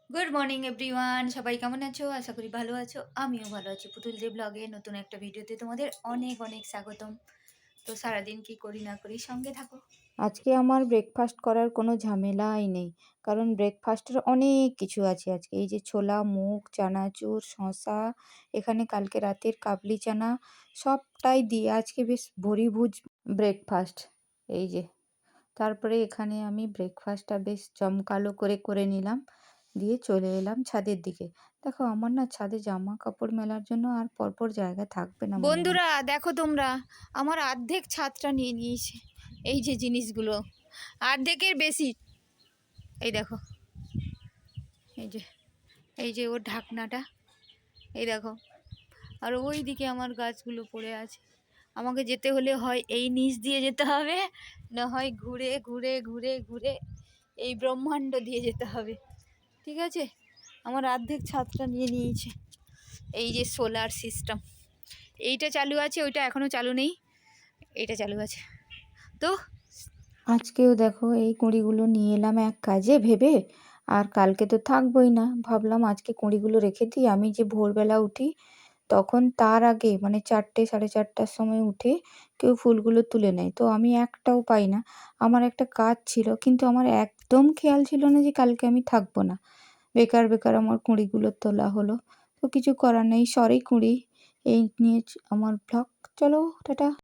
Good morning everyone, সবাই কেমন আছো? আশা করি ভালো আছো। আমিও ভালো আছি। পুতুল যে ব্লগে নতুন একটা ভিডিওতে তোমাদের অনেক অনেক স্বাগতম। তো সারাদিন কি করি না করি সঙ্গে থাকো। আজকে আমার ব্রেকফাস্ট করার কোনো ঝামেলাই নেই। কারণ ব্রেকফাস্টের অনেক কিছু আছে আজকে। এই যে ছোলা, মুগ, চানাচুর, শসা, এখানে কালকে রাতের কাবলি চানা সবটাই দিয়ে আজকে বেশ ভুরিভোজ ব্রেকফাস্ট। এই যে তারপরে এখানে আমি ব্রেকফাস্টটা বেশ জমকালো করে করে নিলাম। দিয়ে চলে এলাম ছাদের দিকে। দেখো আমার না ছাদে জামা কাপড় মেলার জন্য আর পরপর জায়গা থাকবে না মনে হয়। বন্ধুরা দেখো তোমরা, আমার অর্ধেক ছাদটা নিয়ে নিয়েছে এই যে জিনিসগুলো, অর্ধেকের বেশি। এই দেখো, এই যে এই যে ওর ঢাকনাটা, এই দেখো। আর ওই দিকে আমার গাছগুলো পড়ে আছে। আমাকে যেতে হলে হয় এই নিচ দিয়ে যেতে হবে, না হয় ঘুরে ঘুরে ঘুরে ঘুরে এই ব্রহ্মাণ্ড দিয়ে যেতে হবে। ঠিক আছে, আমার অর্ধেক ছাদটা নিয়ে নিয়েছে। এই যে সোলার সিস্টেম, এইটা চালু আছে, ওইটা এখনও চালু নেই, এইটা চালু আছে। তো আজকেও দেখো এই কুঁড়িগুলো নিয়ে এলাম এক কাজে ভেবে, আর কালকে তো থাকবোই না, ভাবলাম আজকে কুঁড়িগুলো রেখে দিই। আমি যে ভোরবেলা উঠি তখন তার আগে মানে 4টে 4:30টার সময় উঠে কেউ ফুলগুলো তুলে নেয়, তো আমি একটাও পাই না। আমার একটা কাজ ছিল, কিন্তু আমার একদম খেয়াল ছিল না যে কালকে আমি থাকবো না। বেকার বেকার আমার কুঁড়িগুলো তোলা হলো। তো কিছু করার নেই, সরি কুঁড়ি। এই নিয়ে আমার ব্লগ। চলো টাটা।